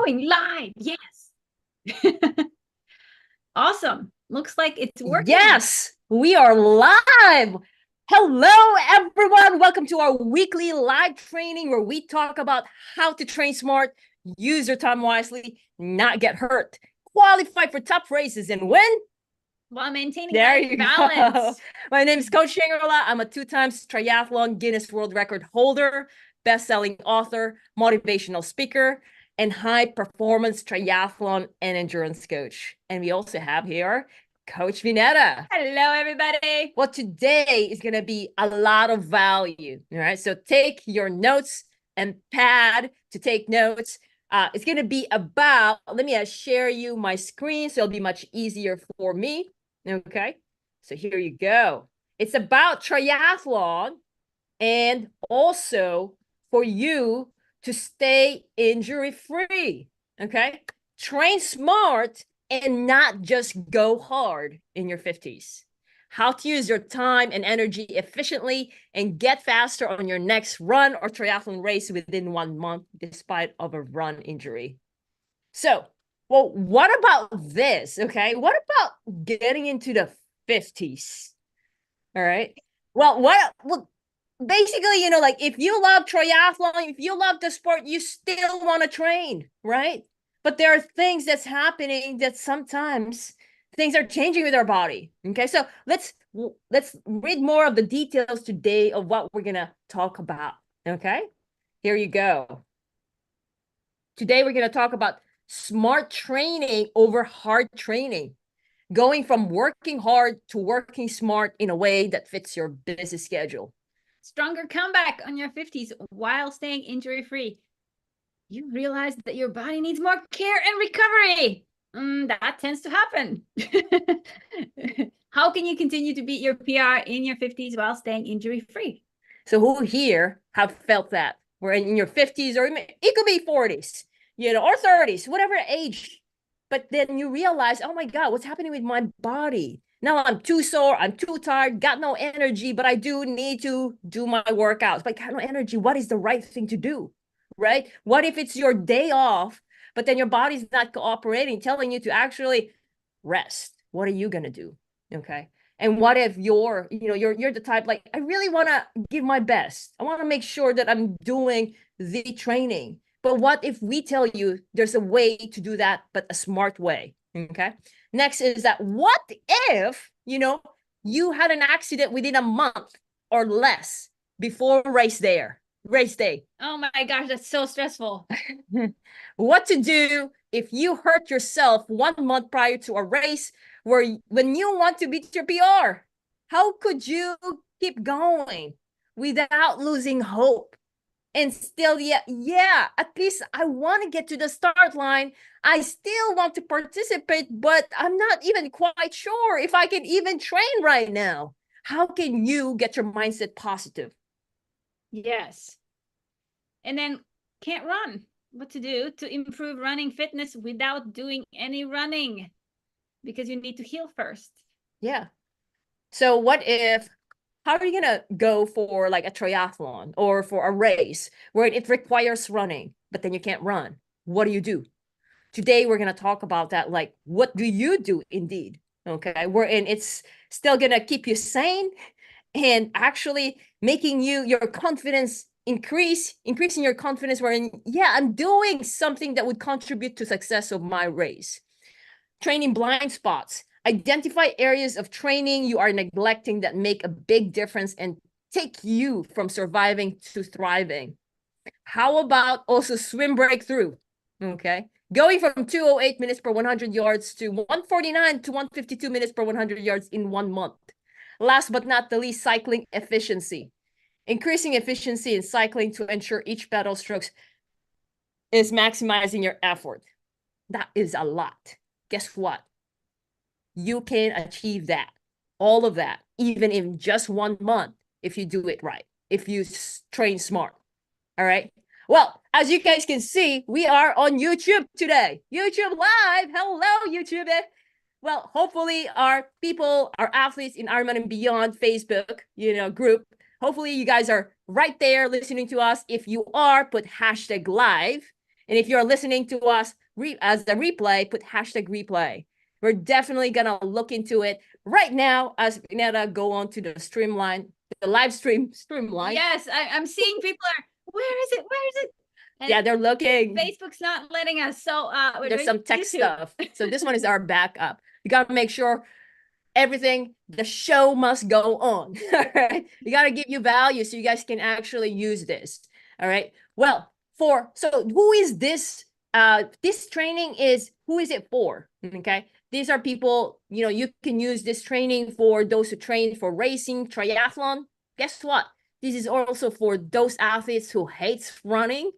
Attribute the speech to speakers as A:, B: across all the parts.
A: going live. Yes. Awesome. Looks like it's working.
B: Yes, we are live. Hello, everyone. Welcome to our weekly live training where we talk about how to train smart, use your time wisely, not get hurt, qualify for tough races, and win
A: while maintaining
B: balance.
A: Go.
B: My name is Coach Shangri-La. I'm a 2-time triathlon Guinness World Record holder, best-selling author, motivational speaker, and high-performance triathlon and endurance coach. And we also have here Coach Vinetta.
A: Hello, everybody.
B: Well, today is going to be a lot of value. All right. So take your notes and pad to take notes. It's going to be about, let me share you my screen so it'll be much easier for me. Okay. So here you go. It's about triathlon and also for you to stay injury-free. Okay. Train smart and not just go hard in your 50s. How to use your time and energy efficiently and get faster on your next run or triathlon race within 1 month, despite of a run injury. So, well, what about this? Okay, what about getting into the 50s? All right. Well, basically, like if you love triathlon, if you love the sport, you still want to train, right? But there are things that's happening that sometimes things are changing with our body. Okay, so let's read more of the details today of what we're gonna talk about. Okay, here you go. Today we're gonna talk about smart training over hard training, going from working hard to working smart in a way that fits your busy schedule.
A: Stronger comeback on your 50s while staying injury-free. You realize that your body needs more care and recovery. That tends to happen. How can you continue to beat your PR in your 50s while staying injury-free?
B: So who here have felt that? We're in your 50s, or it could be 40s, or 30s, whatever age. But then you realize, oh my God, what's happening with my body? Now I'm too sore, I'm too tired, got no energy, but I do need to do my workouts. But got no energy, what is the right thing to do? Right? What if it's your day off, but then your body's not cooperating, telling you to actually rest? What are you gonna do? Okay. And what if you're the type like, I really want to give my best. I want to make sure that I'm doing the training. But what if we tell you there's a way to do that, but a smart way? Okay. Next is that what if, you had an accident within a month or less before race day?
A: Oh my gosh, that's so stressful.
B: What to do if you hurt yourself 1 month prior to a race when you want to beat your PR? How could you keep going without losing hope? And still, at least I want to get to the start line. I still want to participate, but I'm not even quite sure if I can even train right now. How can you get your mindset positive?
A: Yes. And then can't run. What to do to improve running fitness without doing any running? Because you need to heal first.
B: Yeah. So what if, how are you going to go for like a triathlon or for a race where it requires running, but then you can't run? What do you do? Today, we're going to talk about that. Like, what do you do indeed? Okay. It's still going to keep you sane and actually making your confidence increasing your confidence I'm doing something that would contribute to success of my race. Training blind spots. Identify areas of training you are neglecting that make a big difference and take you from surviving to thriving. How about also swim breakthrough? Okay. Going from 208 minutes per 100 yards to 149 to 152 minutes per 100 yards in 1 month. Last but not the least, cycling efficiency. Increasing efficiency in cycling to ensure each pedal strokes is maximizing your effort. That is a lot. Guess what? You can achieve that, all of that, even in just 1 month, if you do it right, if you train smart. All right. Well, as you guys can see, we are on YouTube today. YouTube Live. Hello, YouTube. Well, hopefully our people, our athletes in Ironman and Beyond Facebook, group, hopefully you guys are right there listening to us. If you are, put #live. And if you're listening to us as a replay, put hashtag replay. We're definitely going to look into it right now as Netta go on to the streamline, the live streamline.
A: Yes, I'm seeing people are, where is it? Where is it? And
B: yeah, they're looking.
A: Facebook's not letting us. So
B: there's some tech stuff. So this one is our backup. You got to make sure everything, the show must go on. All right. You got to give you value so you guys can actually use this. All right. Well, so who is this? This training is, who is it for? Okay. These are people, you can use this training for those who train for racing, triathlon. Guess what? This is also for those athletes who hates running,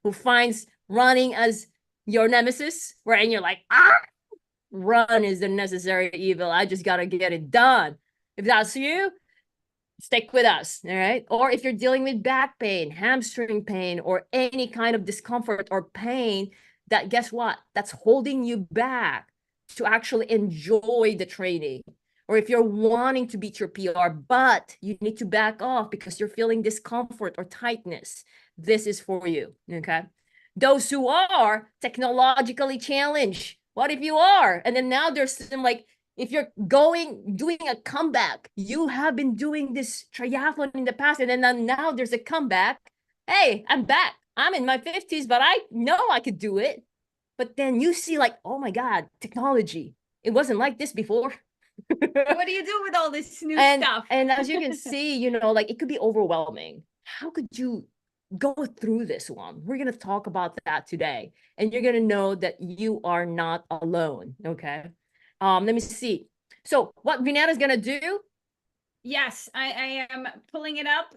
B: who finds running as your nemesis, right? And you're like, run is the necessary evil. I just got to get it done. If that's you, stick with us, all right? Or if you're dealing with back pain, hamstring pain, or any kind of discomfort or pain, that, guess what? That's holding you back to actually enjoy the training. Or if you're wanting to beat your PR, but you need to back off because you're feeling discomfort or tightness, this is for you, okay? Those who are technologically challenged, what if you are? And then now there's some, like, if you're doing a comeback, you have been doing this triathlon in the past, and then now there's a comeback. Hey, I'm back. I'm in my 50s, but I know I could do it. But then you see, like, oh my God, technology. It wasn't like this before.
A: What do you do with all this new stuff?
B: And as you can see, like, it could be overwhelming. How could you go through this one? We're going to talk about that today. And you're going to know that you are not alone. Okay. Let me see. So what Vineta's going to do?
A: Yes, I am pulling it up.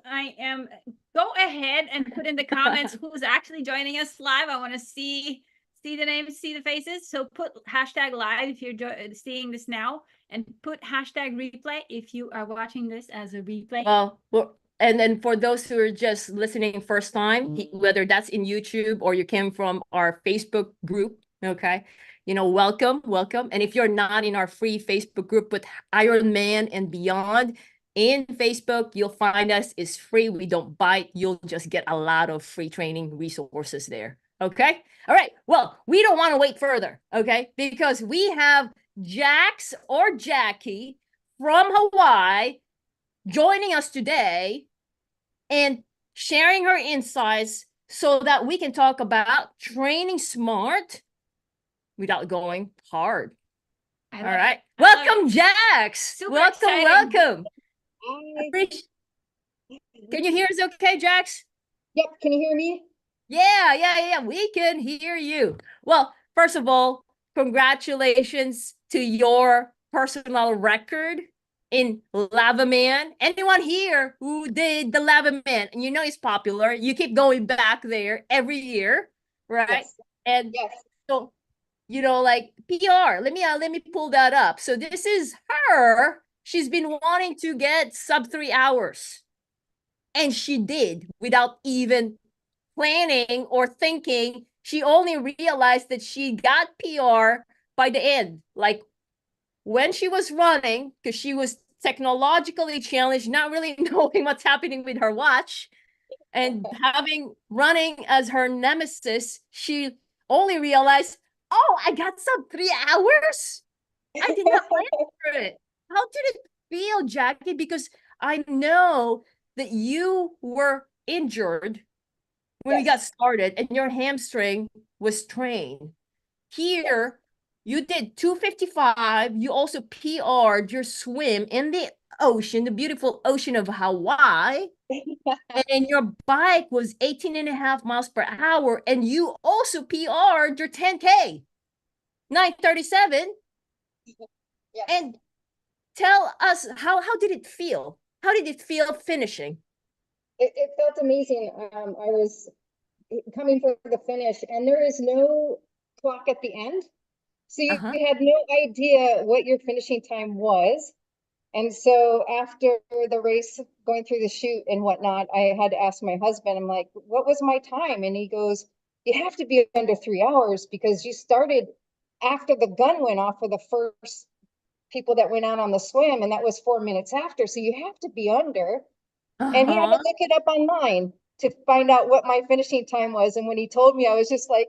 A: Go ahead and put in the comments who's actually joining us live. I want to see the names, see the faces. So put hashtag live if you're seeing this now, and put hashtag replay if you are watching this as a replay.
B: Well, and then for those who are just listening first time, whether that's in YouTube or you came from our Facebook group, okay, welcome. And if you're not in our free Facebook group with Ironman and Beyond in Facebook, you'll find us. It's free. We don't bite. You'll just get a lot of free training resources there. Okay. All right. Well, we don't want to wait further. Okay. Because we have Jax or Jackie from Hawaii joining us today and sharing her insights so that we can talk about training smart without going hard. All right. Welcome, Jax. Welcome. Can you hear us okay, Jax?
C: Yep. Can you hear me?
B: Yeah. We can hear you. Well, first of all, congratulations to your personal record in Lavaman. Anyone here who did the Lavaman? And it's popular. You keep going back there every year, right?
C: Yes.
B: And
C: yes.
B: So, like PR. Let me pull that up. So this is her. She's been wanting to get sub 3 hours. And she did without even planning or thinking. She only realized that she got PR by the end. Like, when she was running, because she was technologically challenged, not really knowing what's happening with her watch, and having running as her nemesis, she only realized, oh, I got sub 3 hours. I did not plan for it. How did it feel, Jackie? Because I know that you were injured when we got started and your hamstring was strained. Here, you did 2:55. You also PR'd your swim in the ocean, the beautiful ocean of Hawaii. And your bike was 18.5 miles per hour. And you also PR'd your 10K, 9:37.
C: Yes.
B: And tell us, how did it feel? How did it feel finishing?
C: It felt amazing. I was coming for the finish, and there is no clock at the end. So you had no idea what your finishing time was. And so after the race, going through the chute and whatnot, I had to ask my husband, I'm like, what was my time? And he goes, you have to be under 3 hours because you started after the gun went off for the first people that went out on the swim. And that was 4 minutes after. So you have to be under. And he had to look it up online. to find out what my finishing time was. And when he told me, I was just like,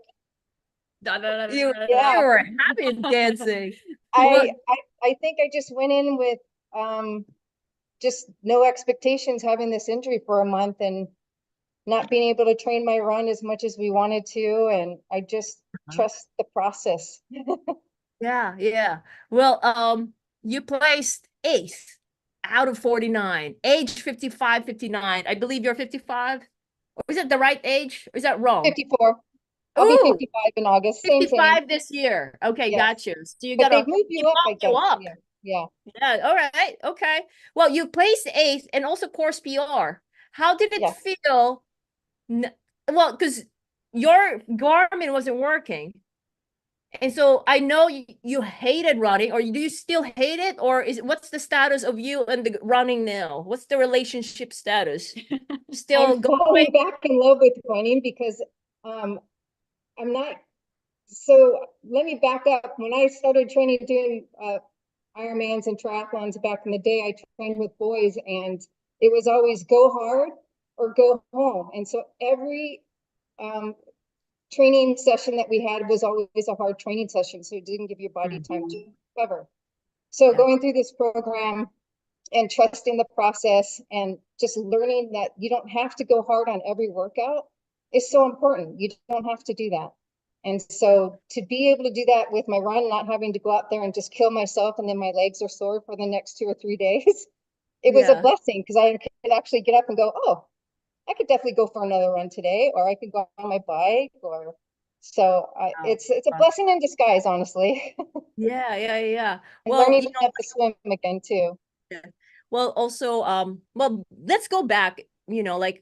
B: You,
C: Yeah.
B: you were happy and dancing.
C: I think I just went in with just no expectations, having this injury for a month and not being able to train my run as much as we wanted to. And I just trust the process.
B: Yeah, yeah. Well, you placed eighth out of 49, age 55, 59. I believe you're 55. Or is that the right age? Or is that wrong?
C: 54. I'll be
B: Ooh,
C: 55 in August. Same thing.
B: 55 this year. Okay,
C: Yes.
B: got you. So you
C: But
B: gotta
C: they've moved you up, I
B: you
C: guess.
B: up.
C: Yeah.
B: Yeah, all right. Okay. Well, you placed eighth and also course PR. How did it
C: Yes.
B: feel? Well, because your Garmin wasn't working. And so I know you hated running, or do you still hate it? Or what's the status of you and the running now? What's the relationship status? Still
C: I'm falling back in love with running because I'm not. So let me back up. When I started training, doing Ironmans and triathlons back in the day, I trained with boys, and it was always go hard or go home. And so every training session that we had was always a hard training session, so it didn't give your body time to recover. So going through this program and trusting the process and just learning that you don't have to go hard on every workout is so important. You don't have to do that. And so to be able to do that with my run, not having to go out there and just kill myself and then my legs are sore for the next 2 or 3 days, it was a blessing because I could actually get up and go, oh, I could definitely go for another run today, or I could go on my bike, or so it's a blessing in disguise, honestly.
B: Yeah.
C: And
B: Well,
C: learning how to swim again too.
B: yeah. Well, also, well, let's go back, like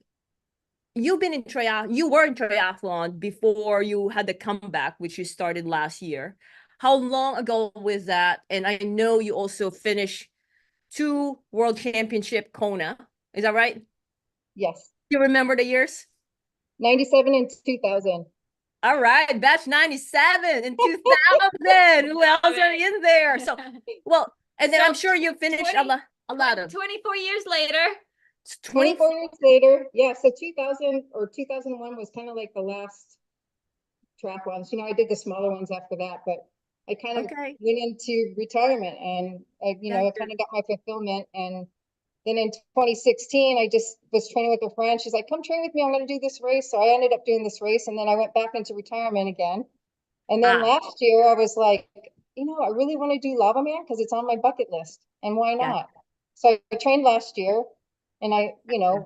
B: you were in triathlon before you had the comeback, which you started last year. How long ago was that? And I know you also finished 2 world championship Kona. Is that right?
C: Yes.
B: You remember the years?
C: 97 and 2000.
B: All right, batch 97 and 2000. Who else are in there? So, well, and then I'm sure you finished a lot of
A: 24 years later.
C: 24 years later. Yeah. So 2000 or 2001 was kind of like the last triathlons. I did the smaller ones after that, but I kind of went into retirement and I kind of got my fulfillment. And then in 2016, I just was training with a friend. She's like, come train with me. I'm going to do this race. So I ended up doing this race. And then I went back into retirement again. And then last year I was like, I really want to do Lavaman because it's on my bucket list. And why not? So I trained last year and I,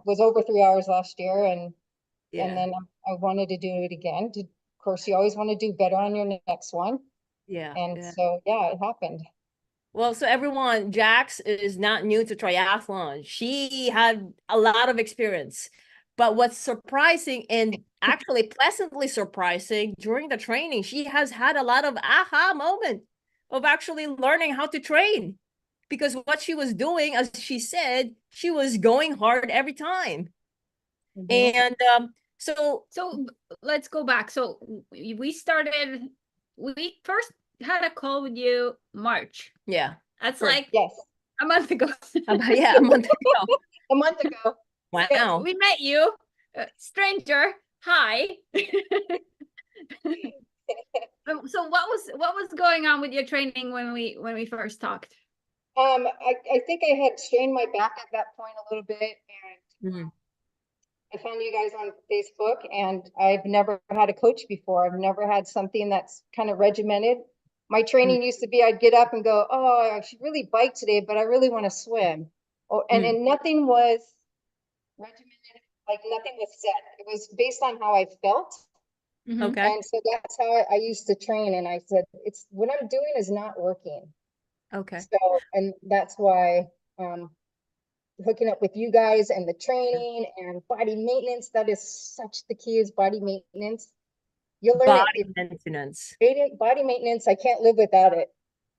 C: was over 3 hours last year. And then I wanted to do it again. Of course, you always want to do better on your next one. So, it happened.
B: Well, so everyone, Jax is not new to triathlon. She had a lot of experience. But what's surprising and actually pleasantly surprising during the training, she has had a lot of aha moment of actually learning how to train. Because what she was doing, as she said, she was going hard every time. And so
A: let's go back. So we first had a call with you March.
B: Yeah.
A: That's like a month ago.
B: A month ago.
C: A month ago.
B: Wow.
A: We met you, stranger. Hi. So what was going on with your training when we first talked?
C: I think I had strained my back at that point a little bit, and I found you guys on Facebook, and I've never had a coach before. I've never had something that's kind of regimented. My training used to be I'd get up and go, oh, I should really bike today, but I really want to swim. And nothing was regimented, like nothing was set. It was based on how I felt.
B: Okay.
C: And so that's how I used to train. And I said, it's what I'm doing is not working.
B: Okay.
C: So, and that's why hooking up with you guys and the training and body maintenance, that is such the key is body maintenance. You'll learn
B: body maintenance.
C: Body maintenance, I can't live without it.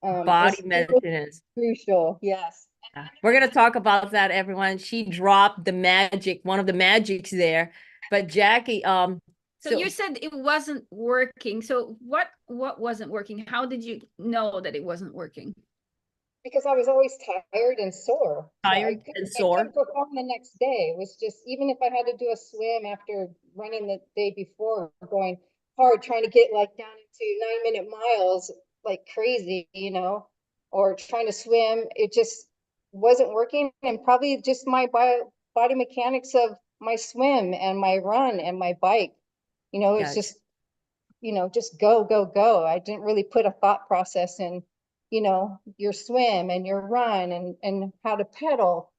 B: Body maintenance.
C: Crucial, yes.
B: We're going to talk about that, everyone. She dropped the magic, one of the magics there. But Jackie,
A: so you said it wasn't working. So what wasn't working? How did you know that it wasn't working?
C: because I was always tired and sore. So
B: Tired and
C: I couldn't
B: sore?
C: perform the next day. It was just, even if I had to do a swim after running the day before, going hard, trying to get like down into 9-minute miles like crazy, or trying to swim, it just wasn't working. And probably just my body mechanics of my swim and my run and my bike, it's
B: Gotcha.
C: just go, go, go. I didn't really put a thought process in, your swim and your run and how to pedal.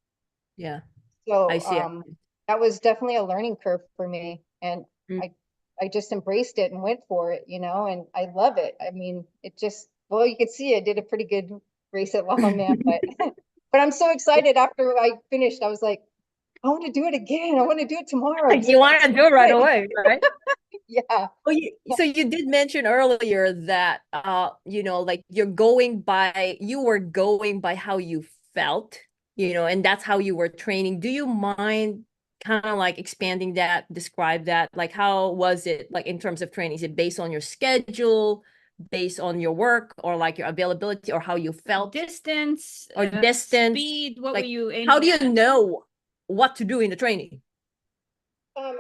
B: Yeah, I
C: So
B: see.
C: that was definitely a learning curve for me. And
B: Mm.
C: I just embraced it and went for it, and I love it. I mean, it just, well, you could see I did a pretty good race at Lavaman, but but I'm so excited after I finished. I was like, I want to do it again. I want to do it tomorrow.
B: You want to do it right away, right?
C: Yeah.
B: Well, so you did mention earlier that like you were going by how you felt, and that's how you were training. Do you mind kind of like expanding that, describe that? Like how was it like in terms of training? Is it based on your schedule, based on your work, or like your availability, or how you felt?
A: Distance,
B: Or distance?
A: speed, what were
B: Like
A: you
B: how do
A: aiming
B: you
A: at?
B: know what to do in the training?
C: Um,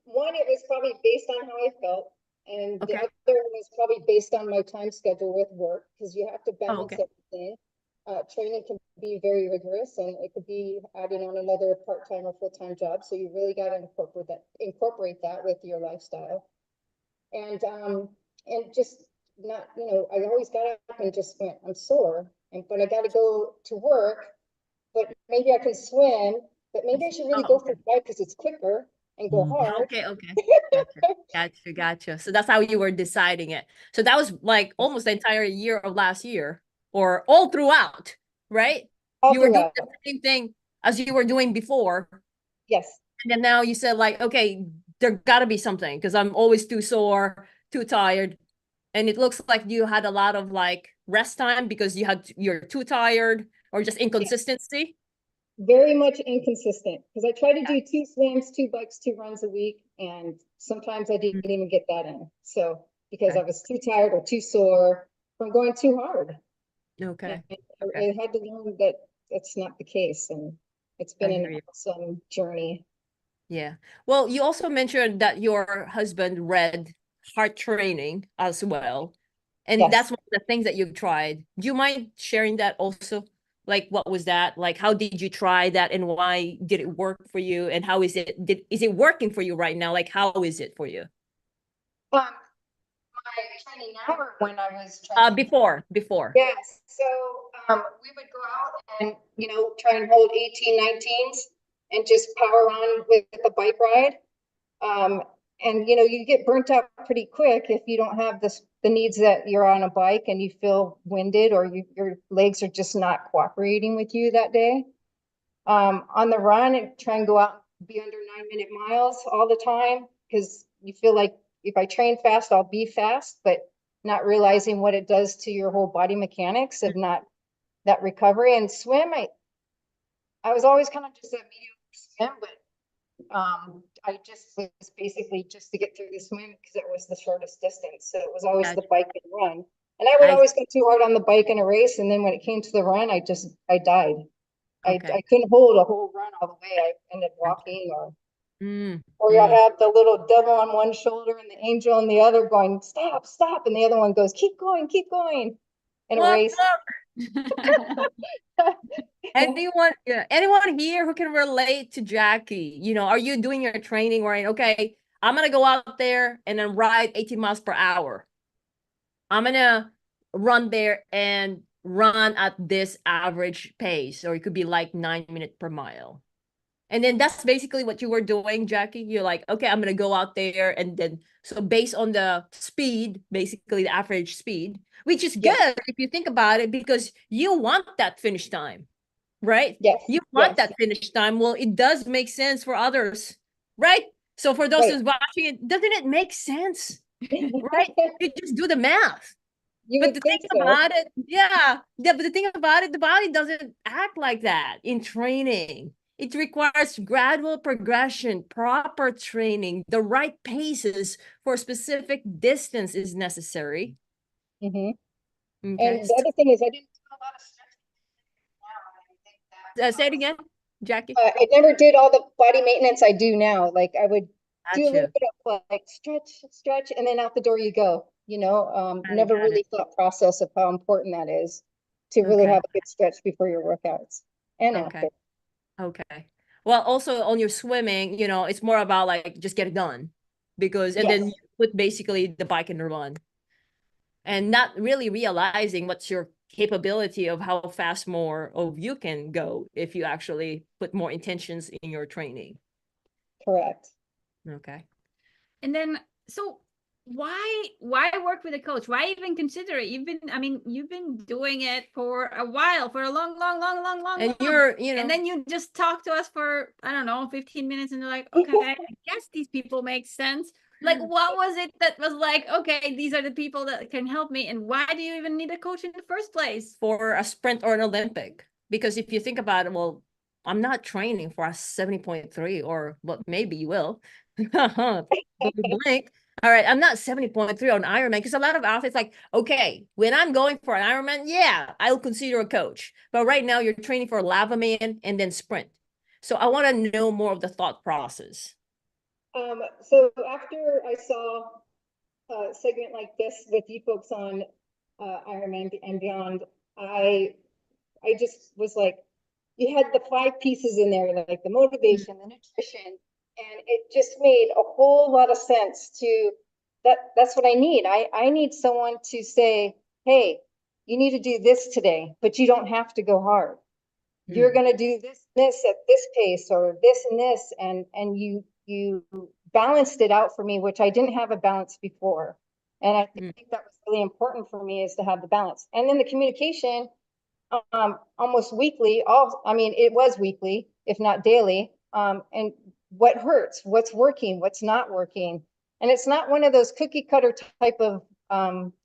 C: One, it was probably based on how I felt, and the
B: Okay.
C: other was probably based on my time schedule with work, because you have to
B: Oh,
C: balance
B: okay.
C: everything. Training can be very rigorous, and it could be adding on another part-time or full-time job. So you really got to incorporate that with your lifestyle, and just not, I always got up and just went, I'm sore, but I got to go to work, but maybe I can swim, but maybe I should really
B: Oh,
C: go for
B: okay.
C: a bike because it's quicker and go hard.
B: Okay, okay. Gotcha. Gotcha, gotcha. So that's how you were deciding it. So that was like almost the entire year of last year or all throughout, right?
C: All
B: You were doing
C: throughout.
B: the same thing as you were doing before.
C: Yes.
B: And then now you said like, okay, there gotta be something because I'm always too sore, too tired. And it looks like you had a lot of like rest time because you're too tired or just
C: Yeah.
B: inconsistency.
C: Very much inconsistent because I try to do 2 swims, 2 bikes, 2 runs a week, and sometimes I didn't even get that in. So because I
B: Okay.
C: was too tired or too sore from going too hard. And
B: Okay. Okay.
C: I had to learn that that's not the case, and it's been
B: I
C: an
B: hear you.
C: awesome journey.
B: Yeah. Well, you also mentioned that your husband read Heart Training as well. And
C: Yes.
B: that's one of the things that you've tried. Do you mind sharing that also? Like what was that? Like how did you try that and why did it work for you? And how is it working for you right now? Like how is it for you?
C: My training now or when I was training?
B: Before.
C: Yes. So we would go out and, try and hold 18, 19s and just power on with the bike ride. And you get burnt out pretty quick if you don't have the needs that you're on a bike and you feel winded or your legs are just not cooperating with you that day. On the run, and try and go out and be under 9-minute miles all the time because you feel like if I train fast, I'll be fast, but not realizing what it does to your whole body mechanics of not that recovery. And swim, I was always kind of just a mediocre swim, but I just was basically just to get through the swim because it was the shortest distance. So it was always the
B: Gotcha.
C: bike and run. And I would
B: I
C: always go too hard on the bike in a race. And then when it came to the run, I died.
B: okay.
C: I couldn't hold a whole run all the way. I ended
B: Gotcha.
C: walking
B: Mm,
C: or I
B: mm.
C: have the little devil on one shoulder and the angel on the other going, stop, stop. And the other one goes, keep going in a
B: Look,
C: race.
B: look. Anyone here who can relate to Jackie? Are you doing your training right? Okay, I'm gonna go out there and then ride 18 miles per hour. I'm gonna run there and run at this average pace, or it could be like 9 minutes per mile. And then that's basically what you were doing, Jackie. You're like, okay, I'm gonna go out there, and then so based on the speed, basically the average speed, which is
C: Yes,
B: good if you think about it, because you want that finish time, right?
C: yes,
B: You want
C: yes,
B: that finish time. Well, it does make sense for others, right? So for those
C: right.
B: who's watching it, doesn't it make sense, right? You just do the math.
C: You
B: But
C: would
B: the thing
C: think so.
B: about it, yeah, but the thing about it, the body doesn't act like that in training. It requires gradual progression, proper training, the right paces for a specific distance is necessary.
C: Mhm.
B: Okay.
C: And the other thing is I didn't do a lot of stretching.
B: Say it again, Jackie.
C: I never did all the body maintenance I do now. Like I would do a little
B: Gotcha.
C: bit of like stretch, and then out the door you go.
B: Got it,
C: Never
B: got it.
C: really thought process of how important that is to really
B: Okay.
C: have a good stretch before your workouts and
B: Okay.
C: after.
B: Okay. Well, also on your swimming, it's more about like just get it done and then
C: Yes,
B: you put basically the bike in the run and not really realizing what's your capability of how fast more of you can go if you actually put more intentions in your training.
C: correct.
B: Okay.
A: And then, so why work with a coach? Why even consider it? You've been doing it for a while, for a long, long, long, long, long,
B: And
A: long.
B: you're,
A: And then you just talk to us for, I don't know, 15 minutes and they're like, okay, I guess these people make sense. Like, what was it that was like, okay, these are the people that can help me? And why do you even need a coach in the first place?
B: for a sprint or an Olympic. Because if you think about it, well, I'm not training for a 70.3 or well, maybe you will. Blink. All right, I'm not 70.3 on Ironman because a lot of athletes like, okay, when I'm going for an Ironman, yeah, I'll consider a coach. But right now you're training for Lavaman and then sprint. So I want to know more of the thought process.
C: So after I saw a segment like this with you folks on Ironman and beyond, I just was like, you had the 5 pieces in there, like the motivation, the nutrition, and it just made a whole lot of sense to that's what I need. I need someone to say, hey, you need to do this today, but you don't have to go hard. You're going to do this at this pace or this and this, and you balanced it out for me, which I didn't have a balance before. And I think that was really important for me, is to have the balance. And then the communication, almost weekly, it was weekly, if not daily. And what hurts, what's working, what's not working. And it's not one of those cookie cutter type of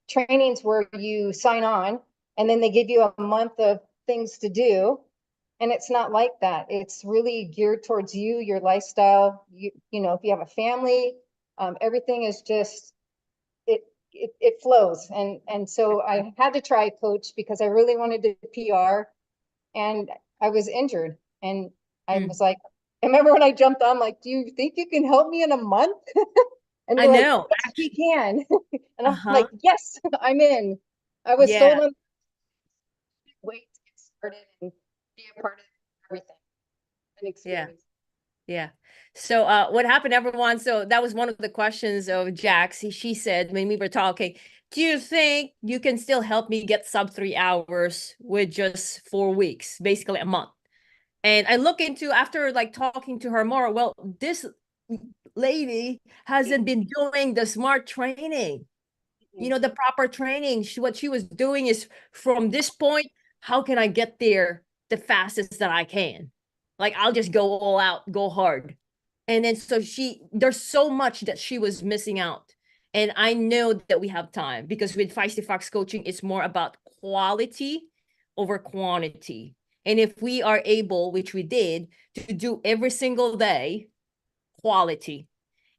C: trainings where you sign on and then they give you a month of things to do. And it's not like that. It's really geared towards you, your lifestyle. If you have a family, everything is just, it flows. And so I had to try a coach because I really wanted to PR, and I was injured. And I was like, I remember when I jumped on, like, do you think you can help me in a month? And
B: I
C: they're like,
B: know.
C: yes, we can. And I'm
B: Uh-huh.
C: like, yes, I'm in. I was
B: Yeah.
C: sold on wait to get started and be a part of everything and
B: Yeah.
C: experience.
B: Yeah. So what happened, everyone? So that was one of the questions of Jax. She said when we were talking, do you think you can still help me get sub 3 hours with just 4 weeks, basically a month? And I look into after like talking to her more, well, this lady hasn't been doing the smart training, the proper training. What she was doing is from this point, how can I get there the fastest that I can? Like I'll just go all out, go hard. And then so there's so much that she was missing out. And I know that we have time because with Feisty Fox coaching, it's more about quality over quantity. And if we are able, which we did, to do every single day, quality.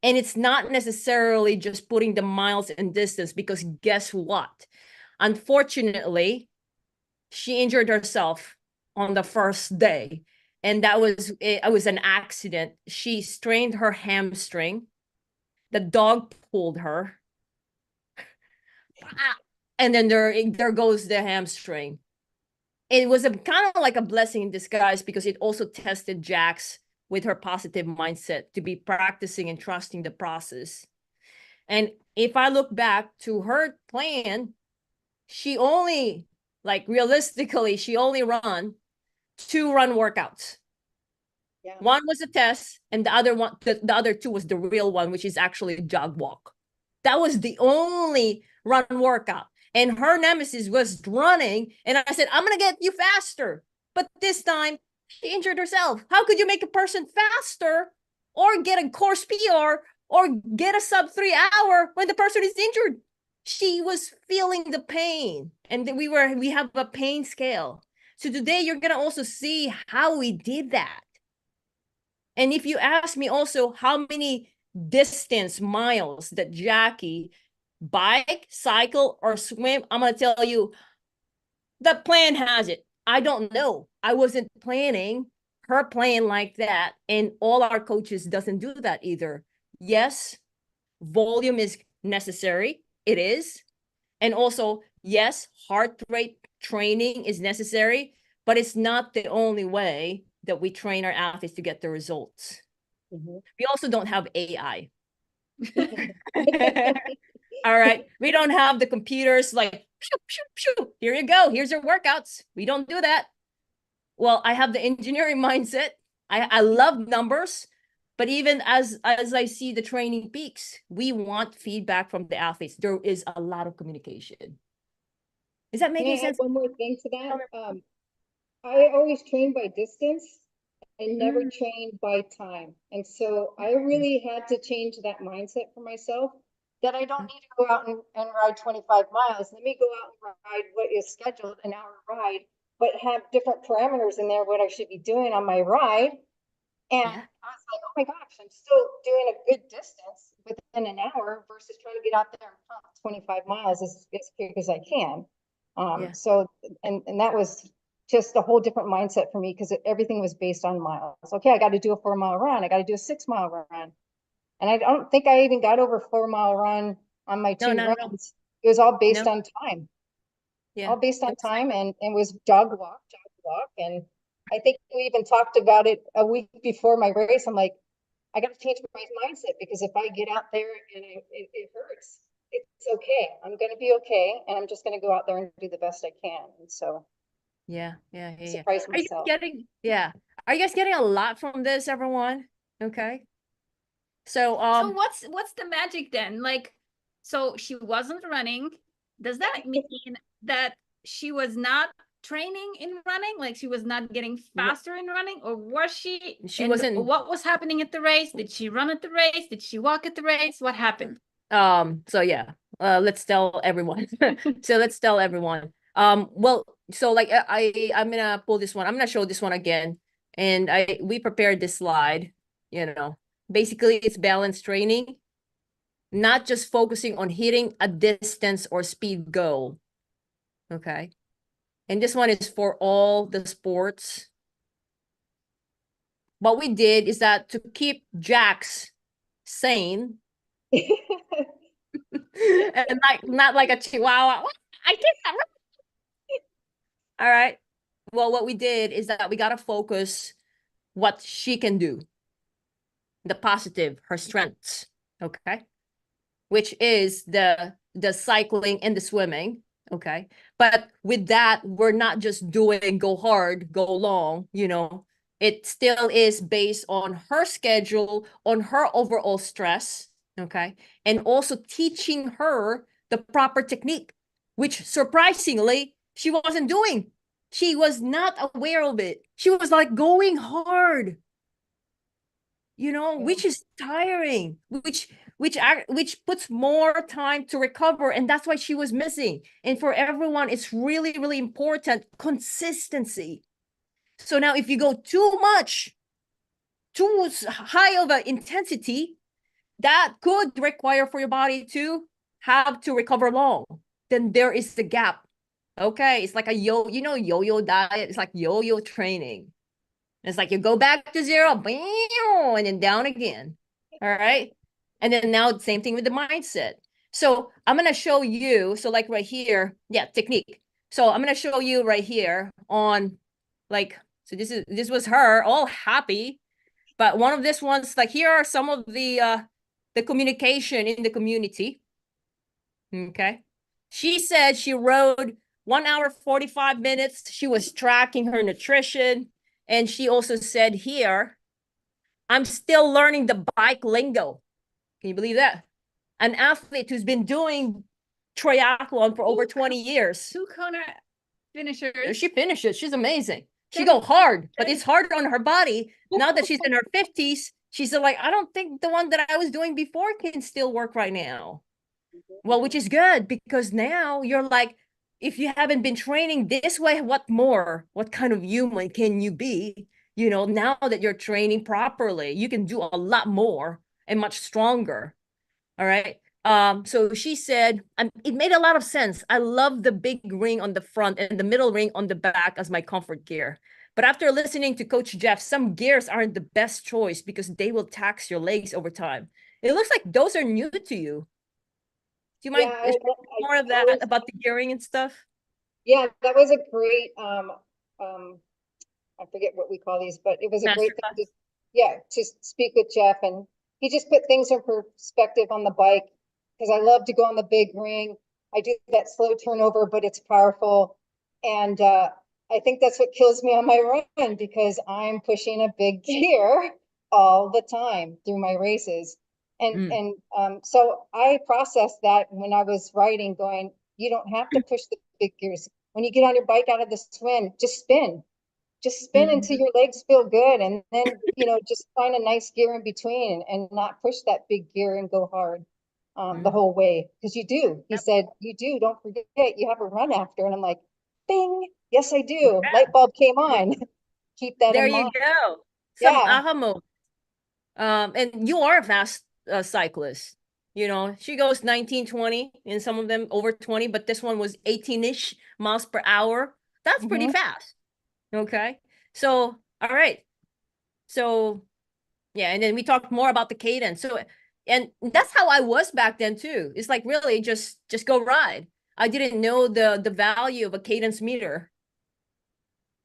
B: And it's not necessarily just putting the miles and distance because guess what? Unfortunately, she injured herself on the first day. And it was an accident. She strained her hamstring. The dog pulled her. And then there goes the hamstring. It was a kind of like a blessing in disguise because it also tested Jax with her positive mindset to be practicing and trusting the process. And if I look back to her plan, she only, like realistically, she only run 2 run workouts.
C: Yeah.
B: One was a test, and the other 2 was the real one, which is actually a jog walk. That was the only run workout. And her nemesis was running, and I said, I'm gonna get you faster. But this time, she injured herself. How could you make a person faster or get a course PR or get a sub 3 hour when the person is injured? She was feeling the pain, and we have a pain scale. So today you're gonna also see how we did that. And if you ask me also how many distance miles that Jackie bike, cycle, or swim, I'm gonna tell you the plan has it I don't know. I wasn't planning her playing like that. And all our coaches doesn't do that either. Yes, volume is necessary. It is. And also, yes, heart rate training is necessary, but it's not the only way that we train our athletes to get the results.
C: Mhm.
B: We also don't have AI. All right. We don't have the computers like, pew, pew, pew. Here you go. Here's your workouts. We don't do that. Well, I have the engineering mindset. I love numbers, but even as I see the training peaks, we want feedback from the athletes. There is a lot of communication. Is that
C: Can
B: making
C: I add
B: sense?
C: one more thing to that? I always train by distance. I never trained by time. And so I really had to change that mindset for myself that I don't need to go out and ride 25 miles. Let me go out and ride what is scheduled, an hour ride, but have different parameters in there, what I should be doing on my ride. And
B: Yeah.
C: I was like, oh my gosh, I'm still doing a good distance within an hour versus trying to get out there and pump 25 miles as quick as I can.
B: Yeah.
C: So, and that was just a whole different mindset for me because everything was based on miles. Okay, I got to do a 4 mile run. I got to do a 6 mile run. And I don't think I even got over 4 mile run on my
B: No,
C: two
B: no, no.
C: runs. It was all based
B: No.
C: on time,
B: Yeah.
C: all based on time, and was jog walk. And I think we even talked about it a week before my race. I'm like, I got to change my mindset because if I get out there and it hurts, it's okay. I'm going to be okay. And I'm just going to go out there and do the best I can. And so
B: Yeah. Yeah. Yeah.
C: surprise
B: Are you
C: myself.
B: yeah. Are you guys getting a lot from this, everyone? Okay. So,
A: So what's the magic then? Like, so she wasn't running. Does that mean that she was not training in running? Like she was not getting faster in running, or was she?
B: She
A: And
B: wasn't.
A: what was happening at the race? Did she run at the race? Did she walk at the race? What happened?
B: So yeah, let's tell everyone. So let's tell everyone. Well, so like I'm gonna pull this one. I'm gonna show this one again. And we prepared this slide, you know. Basically it's balance training, not just focusing on hitting a distance or speed goal. Okay. And this one is for all the sports. What we did is that to keep Jax sane, and like not like a chihuahua. I can't. All right. Well, what we did is that we got to focus what she can do, the positive, her strengths. Okay. Which is the cycling and the swimming. Okay. But with that, we're not just doing go hard, go long, you know. It still is based on her schedule, on her overall stress. Okay. And also teaching her the proper technique, which surprisingly she wasn't doing. She was not aware of it. She was like going hard, you know,
C: Yeah.
B: which is tiring, which puts more time to recover, and that's why she was missing. And for everyone, it's really, really important consistency. So now if you go too much, too high of an intensity, that could require for your body to have to recover long. Then there is the gap. Okay, it's like a yo-yo diet. It's like yo-yo training. It's like you go back to zero, and then down again. All right. And then now same thing with the mindset. So I'm going to show you. So like right here, yeah, technique. So I'm going to show you right here on like, so this was her all happy. But one of this ones, like here are some of the communication in the community. Okay. She said she rode 1 hour, 45 minutes. She was tracking her nutrition. And she also said here, I'm still learning the bike lingo. Can you believe that? An athlete who's been doing triathlon for over 20 years.
A: 2 Kona finishers.
B: She finishes. She's amazing. She go hard, but it's hard on her body. Now that she's in her 50s, she's like, I don't think the one that I was doing before can still work right now. Well, which is good because now you're like, if you haven't been training this way, what more? What kind of human can you be? You know, now that you're training properly, you can do a lot more and much stronger. All right. So she said, it made a lot of sense. I love the big ring on the front and the middle ring on the back as my comfort gear. But after listening to Coach Jeff, some gears aren't the best choice because they will tax your legs over time. It looks like those are new to you. Do you mind
C: Yeah,
B: more of
C: I
B: that
C: was,
B: about the gearing and stuff?
C: yeah, that was a great, I forget what we call these, but it was a great thing to,
B: Masterclass.
C: yeah, to speak with Jeff, and he just put things in perspective on the bike, because I love to go on the big ring. I do that slow turnover, but it's powerful. And I think that's what kills me on my run, because I'm pushing a big gear all the time through my races.
B: Mm.
C: So I processed that when I was riding, going, you don't have to push the big gears. When you get on your bike out of the swim, just spin until
B: Mhm.
C: your legs feel good, and then just find a nice gear in between, and not push that big gear and go hard the
B: Mhm.
C: whole way, because you do. He said, you do, don't forget, you have a run after. And I'm like, bing, yes I do, light bulb came on. Keep that
B: There
C: in
B: you
C: mind.
B: go. Some
C: Yeah.
B: aha moments. And you are a fast cyclist. You know, she goes 19, 20, and some of them over 20, but this one was 18-ish miles per hour. That's pretty
C: Hmm.
B: fast. Okay. So, all right. So, yeah, and then we talked more about the cadence. So, and that's how I was back then too. It's like really just go ride. I didn't know the value of a cadence meter.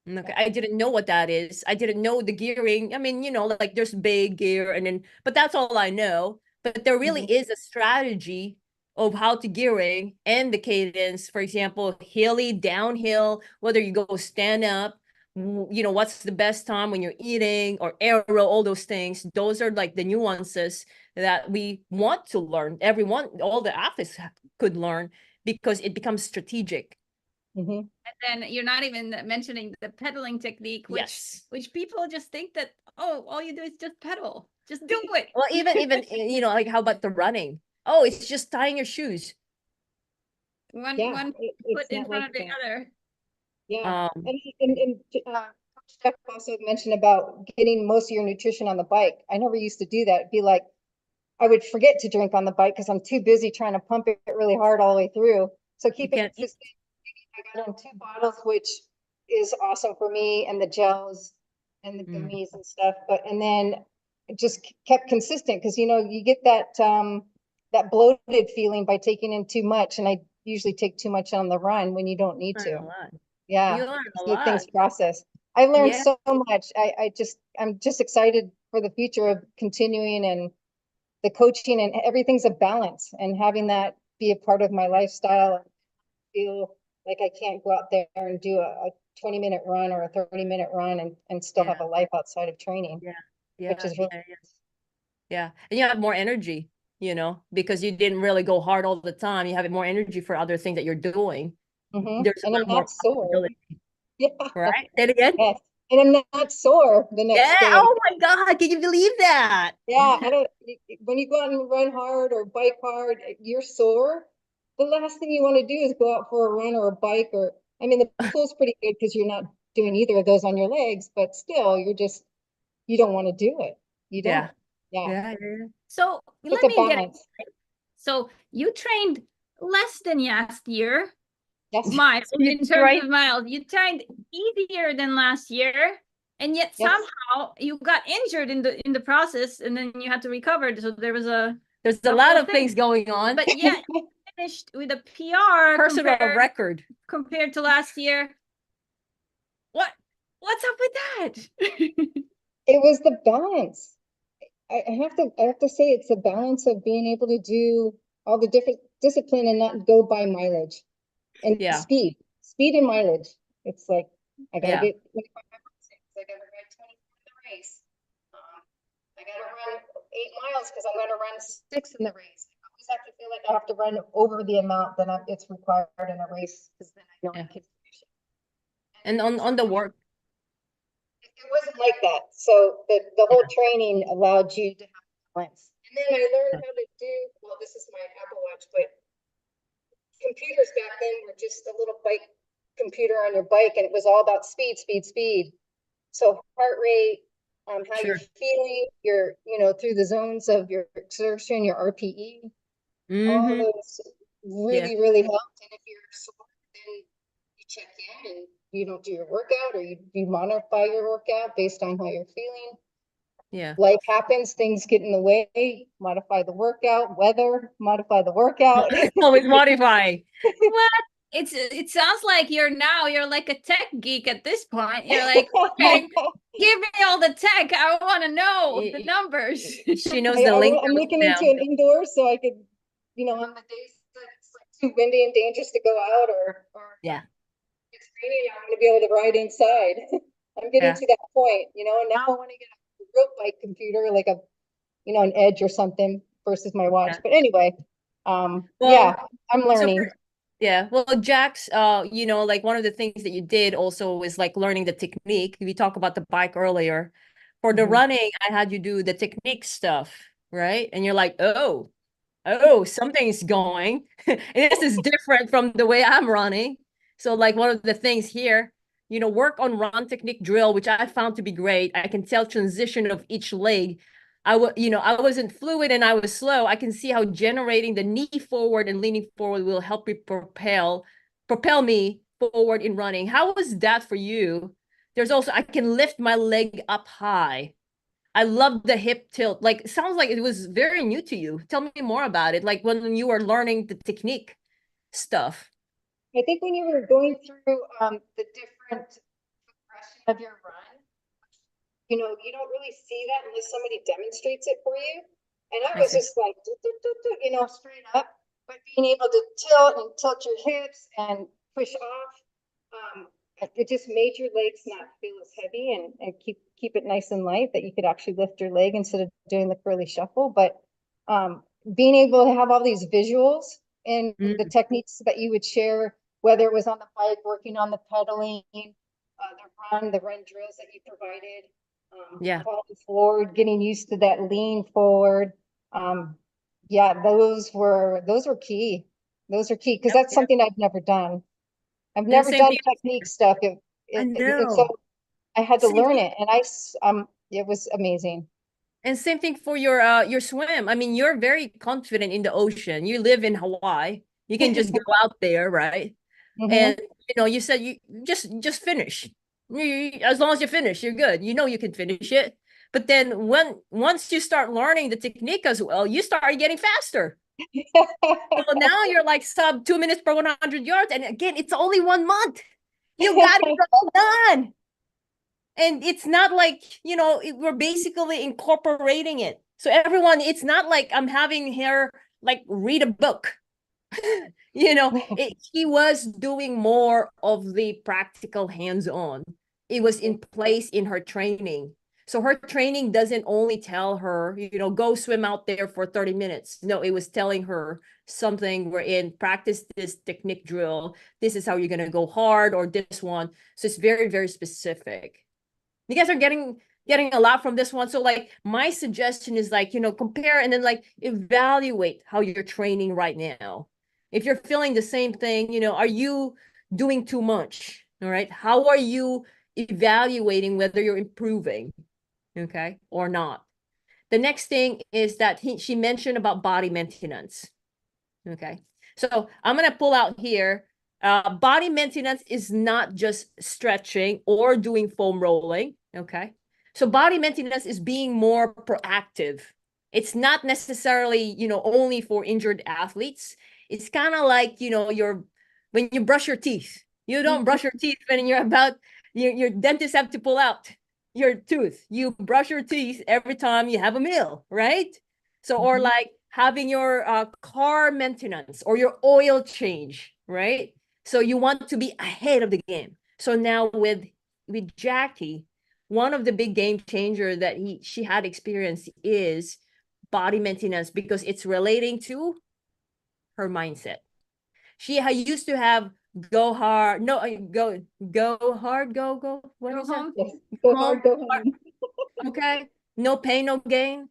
B: Okay, I didn't know what that is. I didn't know the gearing. I mean, like there's big gear and then, but that's all I know. But there really
C: Hmm.
B: is a strategy of how to gearing and the cadence. For example, hilly, downhill, whether you go stand up, what's the best time when you're eating or aero, all those things. Those are like the nuances that we want to learn. Everyone, all the athletes could learn because it becomes strategic.
C: Hmm.
A: And then you're not even mentioning the pedaling technique,
B: Yes.
A: which people just think that, oh, all you do is just pedal. Just do it.
B: Well, even like how about the running? Oh, it's just tying your shoes.
C: Yeah,
A: One foot
C: it's
A: in
C: not like
A: front of the
C: that.
A: other.
C: Yeah.
B: Um,
C: And Coach Jeff also mentioned about getting most of your nutrition on the bike. I never used to do that. It'd be like, I would forget to drink on the bike because I'm too busy trying to pump it really hard all the way through. So
B: you
C: keep it
B: can't eat.
C: consistent. I got on 2 bottles, which is awesome for me, and the gels and the
B: Mm.
C: gummies and stuff. And then just kept consistent, because you get that bloated feeling by taking in too much. And I usually take too much on the run when you don't need
B: Learn
C: to.
B: a lot.
C: Yeah,
B: You learn a
C: so
B: lot.
C: things process. I learned
B: Yeah,
C: so much. I'm just excited for the future of continuing, and the coaching, and everything's a balance, and having that be a part of my lifestyle, and feel like I can't go out there and do a 20-minute run or a 30-minute run, and still
B: yeah,
C: have a life outside of training,
B: yeah,
C: which
B: yeah,
C: is really
B: yeah, yeah. Yeah. And you have more energy, because you didn't really go hard all the time. You have more energy for other things that you're doing. There's
C: And
B: a
C: I'm
B: lot more
C: not sore.
B: possibility,
C: Yeah.
B: right? Say it again.
C: Yes. And I'm not sore the
B: Yeah.
C: next day.
B: Oh my God. Can you believe that?
C: Yeah, I don't. When you go out and run hard or bike hard, you're sore. The last thing you want to do is go out for a run or a bike, or I mean, the pool's pretty good because you're not doing either of those on your legs, but still, you don't want to do it. You
B: Yeah.
C: don't. Yeah,
B: Yeah. Yeah.
A: So
C: it's
A: let
C: a
A: me get it.
C: balance.
A: So you trained less than last year,
C: Yes,
A: miles
B: You
A: in terms
B: right?
A: of miles. You trained easier than last year, and yet
C: yes.
A: somehow you got injured in the process, and then you had to recover. So there was
B: There's a
A: the
B: lot
A: whole
B: of
A: thing.
B: things going on.
A: But yeah, you finished with a PR
B: Personal record.
A: compared to last year. What what's up with that?
C: It was the balance. I have to say, it's the balance of being able to do all the different discipline and not go by mileage and
B: Yeah.
C: speed and mileage. It's like, I gotta
B: Yeah.
C: get 25 miles, I gotta run 20 in the race. I gotta run 8 miles because I'm gonna run 6 in the race. I always have to feel like I have to run over the amount that it's required in a race, because then I know I
B: Yeah.
C: can finish it.
B: And on the work.
C: It wasn't like that. So the whole training allowed you to have balance. And then I learned how to do, well, this is my Apple Watch, but computers back then were just a little bike computer on your bike, and it was all about speed, speed, speed. So heart rate, how you're
B: Sure.
C: feeling, through the zones of your exertion, your RPE. All
B: Mm-hmm.
C: those
B: Yeah.
C: really helped. And if you're sore, then you check in and you don't do your workout, or you modify your workout based on how you're feeling.
B: Yeah.
C: Life happens, things get in the way, modify the workout, weather, modify the workout.
B: Always modify.
A: What? It sounds like you're like a tech geek at this point. You're like, okay, give me all the tech. I want to know the numbers.
B: She knows the lingo
C: I'm looking
B: now.
C: into an indoor so I could, on the days that it's like too windy and dangerous to go out, or
B: Yeah.
C: it's raining, I want to be able to ride inside. I'm getting
B: Yeah.
C: to that point, and now I want to get a road bike computer, like an Edge or something versus my watch.
B: Yeah.
C: But anyway,
B: Well,
C: yeah, I'm
B: so
C: learning.
B: yeah. Well, Jax, like one of the things that you did also is like learning the technique. We talked about the bike earlier. For the
C: Mhm.
B: running, I had you do the technique stuff, right? And you're like, oh, something's going. This is different from the way I'm running. So like one of the things here, work on run technique drill, which I found to be great. I can tell transition of each leg. I wasn't fluid and I was slow. I can see how generating the knee forward and leaning forward will help me propel me forward in running. How was that for you? There's also, I can lift my leg up high. I love the hip tilt. Like, it sounds like it was very new to you. Tell me more about it. Like when you were learning the technique stuff.
C: I think when you were going through the different progression of your run, you don't really see that unless somebody demonstrates it for you. And I
B: I
C: was
B: see.
C: just like, straight up, but being able to tilt your hips and push off, it just made your legs not feel as heavy, and keep it nice and light, that you could actually lift your leg instead of doing the curly shuffle. But being able to have all these visuals and the techniques that you would share, whether it was on the bike, working on the pedaling, the run drills that you provided,
B: Yeah.
C: falling forward, getting used to that lean forward. Yeah, those were key. Those are key because that's something I've never done. I've
B: And
C: never
B: same
C: done
B: thing.
C: technique stuff.
B: I
C: And so
B: know.
C: I had to
B: Same
C: learn
B: thing.
C: it, and it was amazing.
B: And same thing for your swim. I mean, you're very confident in the ocean. You live in Hawaii. You can just go out there, right?
C: Mhm.
B: And you said you just finish. As long as you finish, you're good. You can finish it. But then once you start learning the technique as well, you start getting faster. So now you're like sub 2 minutes per 100 yards. And again, it's only 1 month. You got it all done. And it's not like, we're basically incorporating it. So everyone, it's not like I'm having her like read a book. He was doing more of the practical hands-on. It was in place in her training. So her training doesn't only tell her, go swim out there for 30 minutes. No, it was telling her something we're in, practice this technique drill. This is how you're going to go hard, or this one. So it's very, very specific. You guys are getting a lot from this one. So like my suggestion is like, compare and then like evaluate how you're training right now. If you're feeling the same thing, are you doing too much? All right. How are you evaluating whether you're improving? Okay, or not. The next thing is that she mentioned about body maintenance. Okay. So I'm going to pull out here. Body maintenance is not just stretching or doing foam rolling. Okay. So body maintenance is being more proactive. It's not necessarily, only for injured athletes. It's kind of like, when you brush your teeth, you don't brush your teeth when your dentist have to pull out your tooth. You brush your teeth every time you have a meal, right? So, or like having your car maintenance or your oil change, right? So you want to be ahead of the game. So now with Jackie, one of the big game changer that she had experienced is body maintenance, because it's relating to her mindset. She used to have go hard, no, go hard, go. What
A: Go
B: is that?
A: home.
C: Yes. Go
B: Home.
C: hard, go home.
B: Okay, no pain, no gain,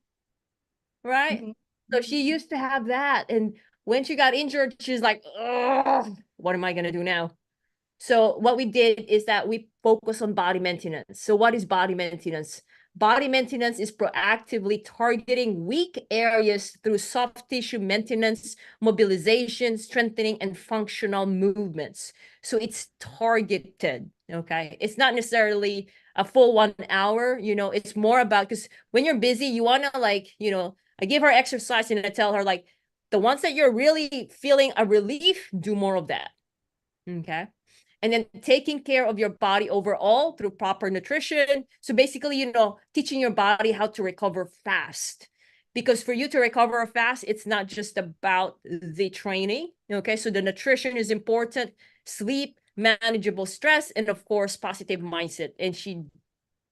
B: right?
C: Mhm.
B: So she used to have that. And when she got injured, she's like, ugh, what am I going to do now? So what we did is that we focus on body maintenance. So what is body maintenance? body maintenance is proactively targeting weak areas through soft tissue maintenance, mobilization, strengthening, and functional movements. So it's targeted, okay? It's not necessarily a full 1 hour, you know, it's more about, because when you're busy, you want to like, you know, I give her exercise and I tell her like, the ones that you're really feeling a relief, do more of that, okay? And then taking care of your body overall through proper nutrition. So basically, you know, teaching your body how to recover fast. Because for you to recover fast, it's not just about the training. Okay. So the nutrition is important, sleep, manageable stress, and of course, positive mindset. And she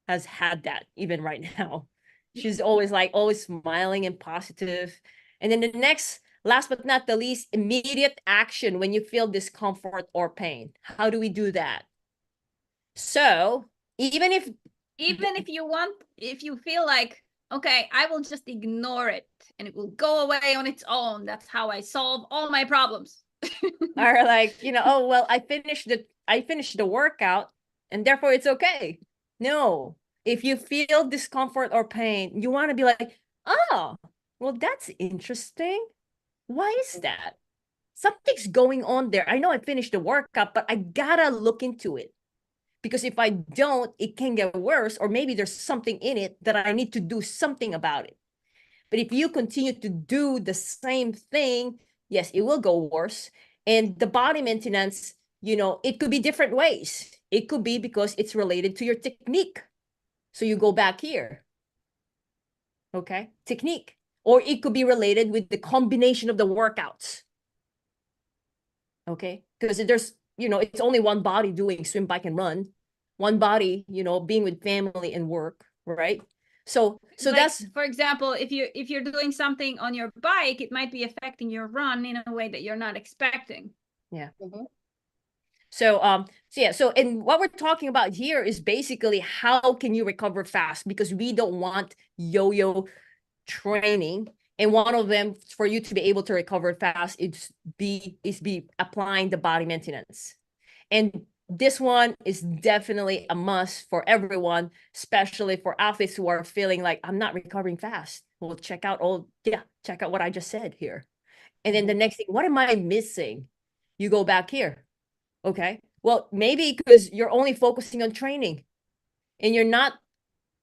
B: has had that even right now. She's always smiling and positive. And then the next, last but not the least, immediate action when you feel discomfort or pain. How do we do that? So even if
A: if you feel like, okay, I will just ignore it and it will go away on its own. That's how I solve all my problems.
B: are like, you know, oh, well, I finished the workout and therefore it's okay. No, if you feel discomfort or pain, you want to be like, oh, well, that's interesting. Why is that? Something's going on there. I know I finished the workout, but I gotta look into it. Because if I don't, it can get worse, or maybe there's something in it that I need to do something about it. But if you continue to do the same thing, yes, it will go worse. And the body maintenance, you know, it could be different ways. It could be because it's related to your technique. So you go back here. Okay, technique. Or it could be related with the combination of the workouts. Okay, because there's, you know, it's only one body doing swim, bike, and run. One body, you know, being with family and work, right? So
A: Like,
B: that's,
A: for example, if you're doing something on your bike, it might be affecting your run in a way that you're not expecting.
B: yeah.
C: Mhm.
B: So and what we're talking about here is basically how can you recover fast, because we don't want yo-yo training. And one of them for you to be able to recover fast is be applying the body maintenance. And this one is definitely a must for everyone, especially for athletes who are feeling like I'm not recovering fast. Well, check out what I just said here. And then the next thing, what am I missing? You go back here. Okay. Well, maybe because you're only focusing on training and you're not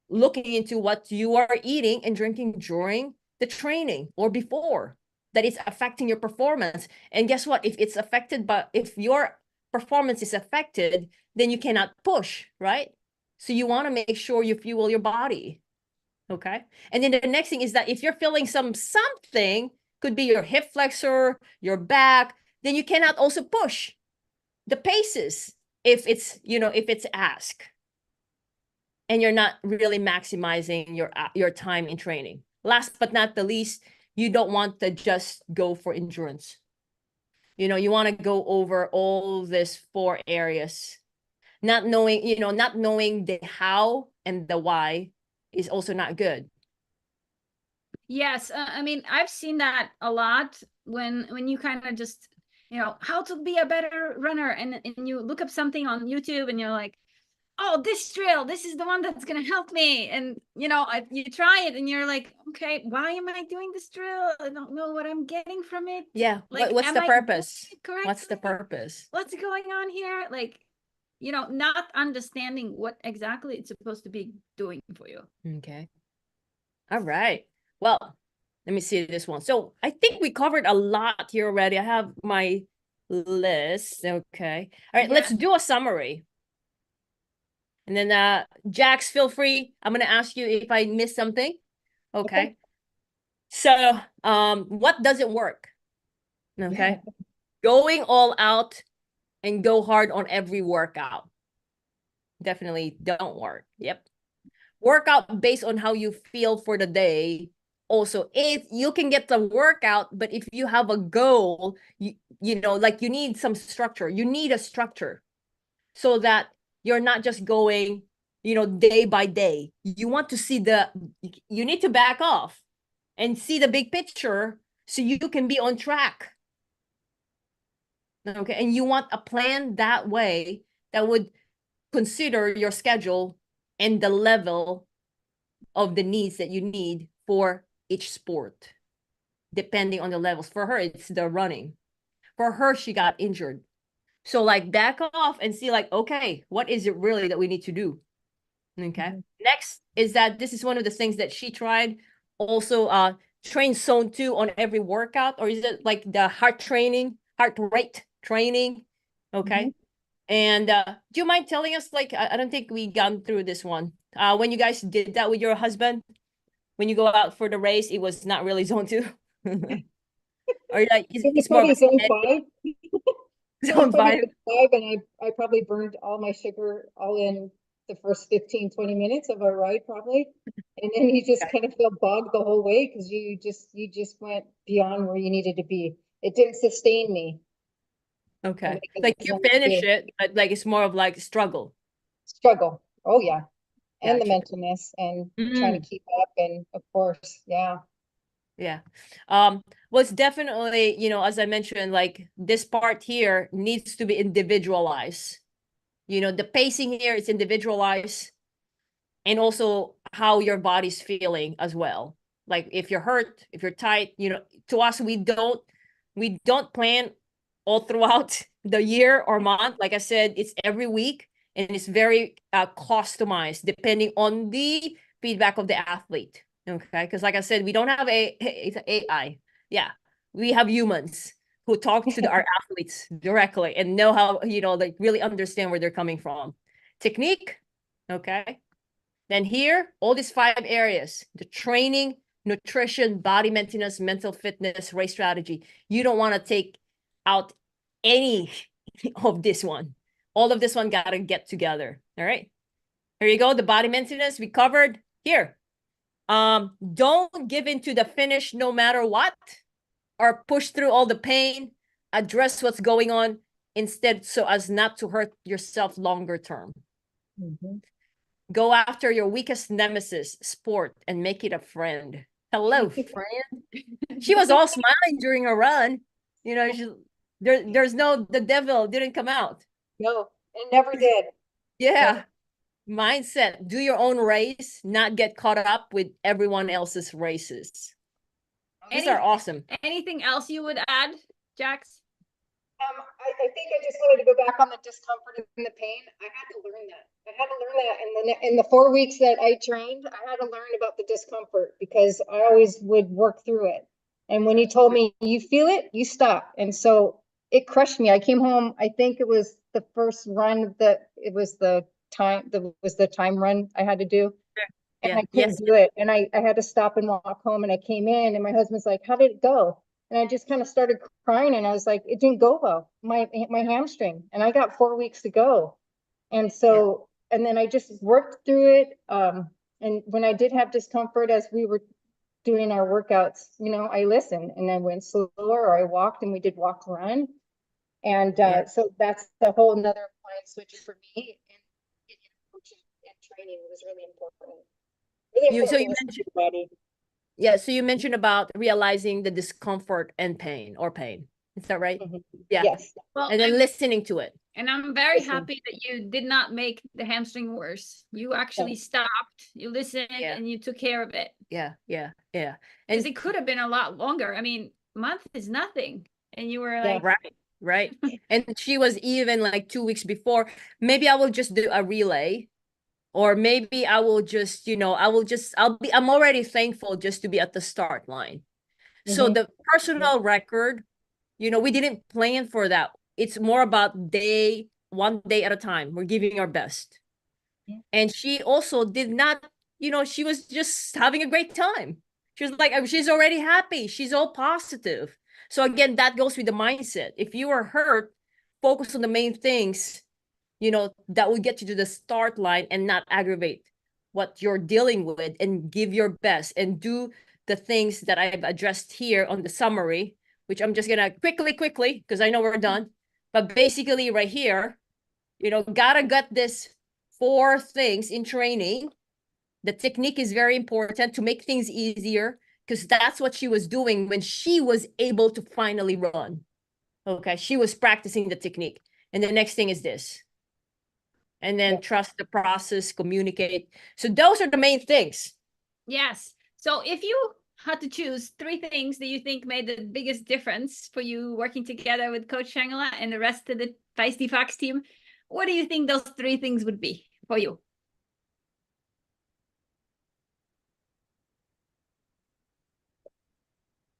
B: looking into what you are eating and drinking during the training or before, that is affecting your performance. And guess what? If your performance is affected, then you cannot push, right? So you want to make sure you fuel your body. Okay. And then the next thing is that if you're feeling something, could be your hip flexor, your back, then you cannot also push the paces if it's asked, and you're not really maximizing your time in training. Last but not the least, you don't want to just go for endurance. You know, you want to go over all these 4 areas. Not knowing the how and the why is also not good.
A: Yes, I mean, I've seen that a lot when you kind of just, how to be a better runner, and you look up something on YouTube and you're like, oh, this drill, this is the one that's going to help me. And, you try it and you're like, okay, why am I doing this drill? I don't know what I'm getting from it.
B: Yeah.
A: Like,
B: What's the purpose? What's the
A: correctly?
B: purpose?
A: What's going on here? Like, not understanding what exactly it's supposed to be doing for you.
B: Okay. All right. Well, let me see this one. So I think we covered a lot here already. I have my list. Okay. All right.
A: Yeah.
B: Let's do a summary. And then Jax, feel free. I'm gonna ask you if I missed something. Okay. So what doesn't work? Okay. Going all out and go hard on every workout. Definitely don't work. Yep. Workout based on how you feel for the day. Also, if you can get the workout, but if you have a goal, like you need some structure. You need a structure so that you're not just going, day by day. You want to see you need to back off and see the big picture so you can be on track. Okay. And you want a plan that way that would consider your schedule and the level of the needs that you need for each sport, depending on the levels. For her, it's the running. For her, she got injured. So like back off and see like, okay, what is it really that we need to do? Okay. Next is that this is one of the things that she tried. Also, train zone 2 on every workout, or is it like the heart rate training? Okay. And do you mind telling us, like, I don't think we gone through this one. When you guys did that with your husband, when you go out for the race, it was not really zone 2. Or like it's more of a
C: zone
B: steady
C: 5.
B: zone 5.
C: 5, and I probably burned all my sugar all in the first 15-20 minutes of our ride probably, and then you just kind of felt bogged the whole way because you just went beyond where you needed to be. It didn't sustain me.
B: Okay, like you finish it, but like it's more of like struggle.
C: Oh yeah, and the
B: Gotcha.
C: mentalness and trying to keep up, and of course, yeah.
B: Well, it's definitely, you know, as I mentioned, like this part here needs to be individualized. You know, the pacing here is individualized, and also how your body's feeling as well. Like if you're hurt, if you're tight, you know, to us, we don't plan all throughout the year or month. Like I said, it's every week, and it's very customized depending on the feedback of the athlete. Okay, because like I said, we don't have it's AI. Yeah, we have humans who talk to our athletes directly and know how, you know, like really understand where they're coming from. Technique, okay. Then here, all these 5 areas: the training, nutrition, body maintenance, mental fitness, race strategy. You don't want to take out any of this one. All of this one got to get together. All right. Here you go. The body maintenance we covered here. Don't give in to the finish no matter what, or push through all the pain. Address what's going on instead, so as not to hurt yourself longer term. Go after your weakest nemesis, sport, and make it a friend. Hello, friend. She was all smiling during her run. You know, there's no, the devil didn't come out.
C: No, it never did.
B: Yeah. Mindset, do your own race, not get caught up with everyone else's races. These are awesome.
A: Anything else you would add, Jax?
C: I think I just wanted to go back on the discomfort and the pain. I had to learn that. I had to learn that in the 4 weeks that I trained. I had to learn about the discomfort because I always would work through it. And when he told me, you feel it, you stop. And so it crushed me. I came home. I think it was the first run that it was the time run I had to do. And I couldn't do it. And I had to stop and walk home, and I came in, and my husband's like, how did it go? And I just kind of started crying, and I was like, it didn't go well. My hamstring, and I got 4 weeks to go. And so, and then I just worked through it. And when I did have discomfort as we were doing our workouts, you know, I listened, and I went slower, or I walked, and we did walk run. And so that's a whole nother mind switch for me. And coaching and training was really important.
B: So you mentioned body. Yeah, so you mentioned about realizing the discomfort and pain. Is that right? Yeah.
C: Yes.
A: Well,
B: and then listening to it.
A: And I'm very happy that you did not make the hamstring worse. You actually stopped, you listened, and you took care of it.
B: Yeah.
A: And it could have been a lot longer. I mean, a month is nothing. And you were like,
B: right. And she was even like 2 weeks before, maybe I will just do a relay. Or maybe I will just, you know, I'm already thankful just to be at the start line. So the personal record, you know, we didn't plan for that. It's more about one day at a time. We're giving our best. And she also did not, you know, she was just having a great time. She was like, she's already happy. She's all positive. So again, that goes with the mindset. If you are hurt, focus on the main things, you know, that will get you to the start line and not aggravate what you're dealing with, and give your best and do the things that I've addressed here on the summary, which I'm just gonna quickly, because I know we're done. But basically right here, you know, gotta get this 4 things in training. The technique is very important to make things easier, because that's what she was doing when she was able to finally run. Okay, she was practicing the technique. And the next thing is this. And then trust the process, communicate. So those are the main things.
A: Yes. So if you had to choose 3 things that you think made the biggest difference for you working together with Coach Shangela and the rest of the Feisty Fox team, what do you think those 3 things would be for you?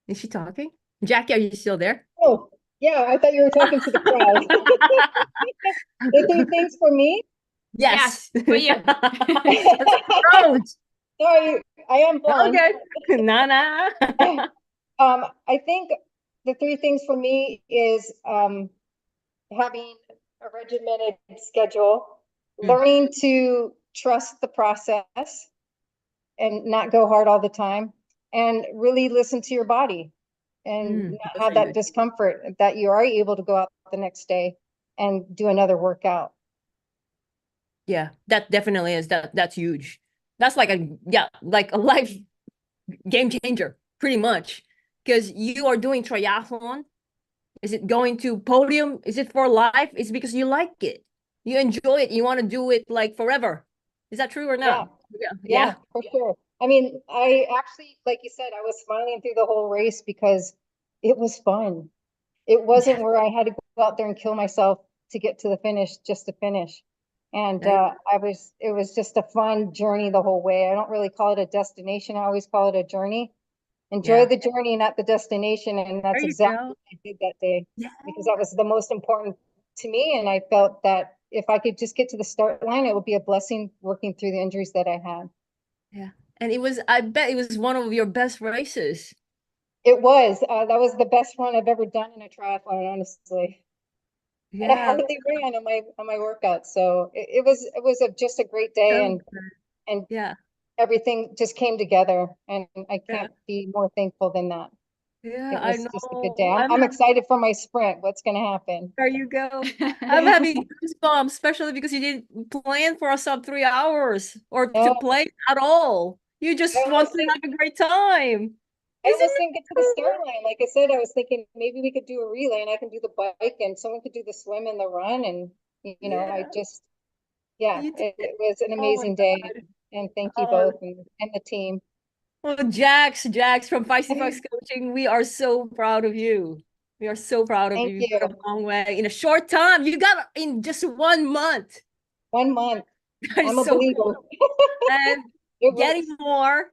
B: Is she talking? Jackie, are you still there?
C: Oh, yeah, I thought you were talking to the crowd. The 3 things for me.
B: Yes.
A: For you.
B: Roads.
C: Sorry, I am blonde.
B: Okay. Nana.
C: I think the 3 things for me is having a regimented schedule, learning to trust the process and not go hard all the time, and really listen to your body and not have that discomfort that you are able to go out the next day and do another workout.
B: Yeah, that definitely is that's huge. That's like a life game changer, pretty much. Because you are doing triathlon. Is it going to podium? Is it for life? It's because you like it. You enjoy it. You want to do it like forever. Is that true or not?
C: Yeah, for sure. I mean, I actually, like you said, I was smiling through the whole race because it was fun. It wasn't where I had to go out there and kill myself to get to the finish, just to finish. And it was just a fun journey the whole way. I don't really call it a destination. I always call it a journey. Enjoy the journey, not the destination. And that's exactly what I did that day, because that was the most important to me. And I felt that if I could just get to the start line, it would be a blessing working through the injuries that I had.
B: Yeah. And I bet it was one of your best races.
C: It was. That was the best run I've ever done in a triathlon, honestly. And I hardly ran on my workout, so it was just a great day, and
B: yeah,
C: everything just came together, and I can't be more thankful than that.
B: Yeah,
C: It
B: I
C: was just a good day.
B: know.
C: I'm excited for my sprint. What's going to happen?
B: There you go. I'm having goosebumps, especially because you didn't plan for a sub 3 hours or to
C: No,
B: play at all. You just
C: I
B: want
C: almost
B: to have a great time.
C: I
B: Isn't
C: almost
B: it
C: didn't get to the
B: true?
C: start line. Like I said, I was thinking maybe we could do a relay and I can do the bike and someone could do the swim and the run. And, I
B: Yeah,
C: just,
B: you did.
C: it was an
B: Oh my
C: amazing day.
B: God.
C: And thank you
B: Oh,
C: both and the team.
B: well, Jax from Feisty Fox Coaching, we are so proud of you. We are so proud of
C: Thank
B: you. You've
C: you.
B: got a long way in a short time. You got in just 1 month.
C: 1 month.
B: That
C: I'm
B: is
C: a
B: so
C: believer.
B: cool. And
C: It
B: getting
C: was.
B: more,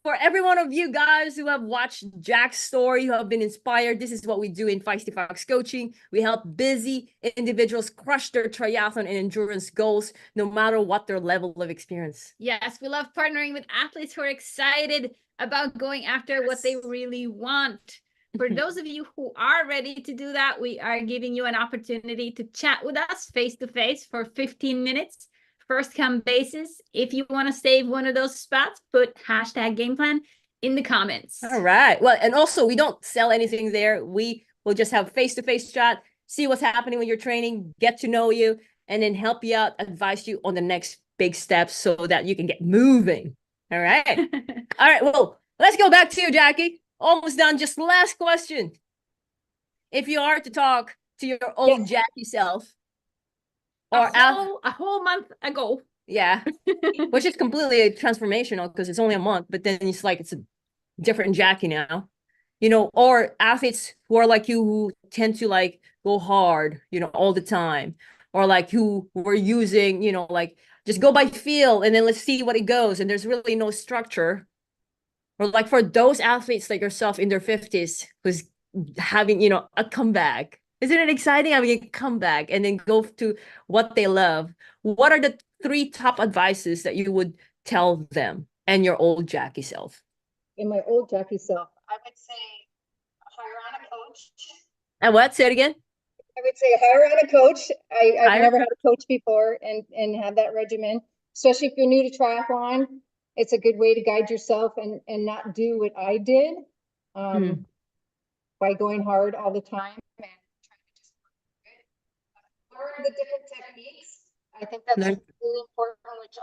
B: for every one of you guys who have watched Jack's story, who have been inspired, this is what we do in Feisty Fox Coaching. We help busy individuals crush their triathlon and endurance goals, no matter what their level of experience.
A: Yes, we love partnering with athletes who are excited about going after what they really want. For those of you who are ready to do that, we are giving you an opportunity to chat with us face to face for 15 minutes. First come basis. If you want to save one of those spots, put #gameplan in the comments.
B: All right. Well, and also we don't sell anything there. We will just have face-to-face chat, see what's happening with your training, get to know you, and then help you out, advise you on the next big steps so that you can get moving. All right. All right. Well, let's go back to you, Jackie. Almost done. Just last question. If you are to talk to your old Jackie self, or
A: a whole month ago.
B: Yeah, which is completely transformational because it's only a month, but then it's like it's a different Jackie now, or athletes who are like you who tend to like go hard, all the time, or like who were using, like just go by feel and then let's see what it goes, and there's really no structure. Or like for those athletes like yourself in their 50s who's having, a comeback. Isn't it exciting having a comeback and then go to what they love? What are the 3 top advices that you would tell them and your old Jackie self?
C: In my old Jackie self, I would say hire on a coach.
B: And what? Say it again.
C: I would say hire on a coach. I've never had a coach before and have that regimen, especially if you're new to triathlon. It's a good way to guide yourself and not do what I did by going hard all the time and trying to just learn the different techniques. I think that's really important, which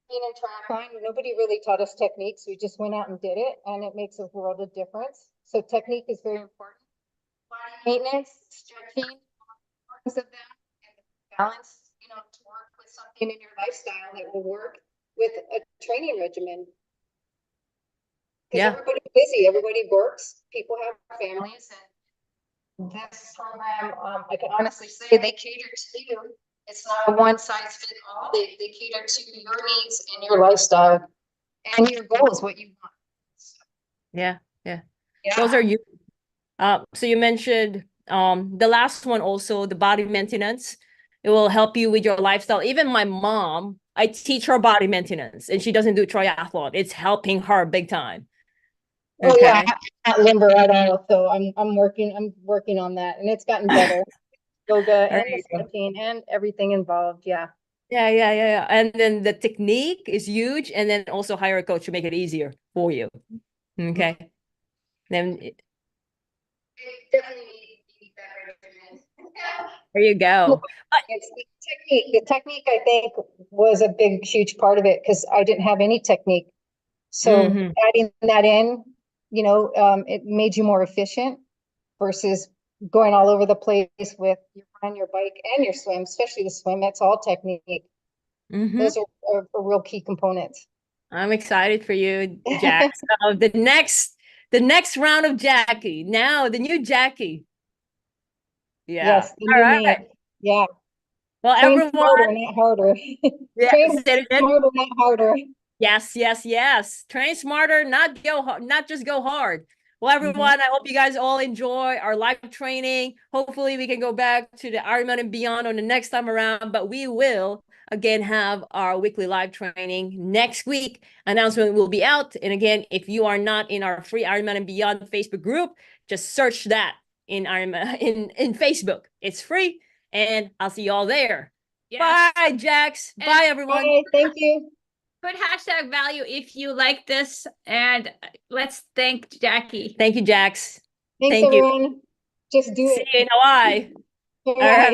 C: being in triathlon, nobody really taught us techniques. We just went out and did it, and it makes a world of difference. So technique is very important. Body maintenance, stretching, of them, and balance, to work with something in your lifestyle that will work with a training regimen.
B: Yeah.
C: everybody's busy, everybody works, people have families, and this program, I can honestly say they cater to you. It's not a one size fit all. They cater to your needs and your lifestyle and your goals, what you want.
B: Yeah. Yeah.
C: Yeah.
B: Those are you. So you mentioned the last one also, the body maintenance. It will help you with your lifestyle. Even my mom, I teach her body maintenance and she doesn't do triathlon. It's helping her big time.
C: Oh yeah,
B: Okay.
C: not limber at all. So I'm working on that, and it's gotten better. Yoga
B: There
C: and the
B: you go.
C: stretching and everything involved. Yeah.
B: Yeah. And then the technique is huge. And then also hire a coach to make it easier for you. Okay. Then
C: Definitely need that regimen.
B: there you go.
C: It's the technique. The technique, I think, was a big, huge part of it because I didn't have any technique. So
B: Mhm.
C: adding that in, it made you more efficient versus going all over the place with your run, your bike, and your swim, especially the swim. That's all technique.
B: Mhm.
C: Those are real key components.
B: I'm excited for you, Jack. So the next round of Jackie. Now the new Jackie. Yeah.
C: Yes, the
B: All
C: new
B: right.
C: me. Yeah.
B: Well,
C: Train
B: everyone.
C: smarter, not harder.
B: Yeah.
C: Train
B: Say it again.
C: smarter, not harder.
B: Yes. Train smarter, not just go hard. Well, everyone, I hope you guys all enjoy our live training. Hopefully, we can go back to the Ironman and beyond on the next time around, but we will again have our weekly live training next week. Announcement will be out. And again, if you are not in our free Ironman and beyond Facebook group, just search that in Ironman in Facebook. It's free, and I'll see you all there.
A: Yes.
B: Bye, Jax. Bye, everyone.
C: Bye. Thank you.
A: Put hashtag value if you like this, and let's thank Jackie.
B: Thank you, Jax.
C: Thanks,
B: Thank you.
C: everyone. Just do
B: See
C: it.
B: you in Hawaii.
C: All
B: All right.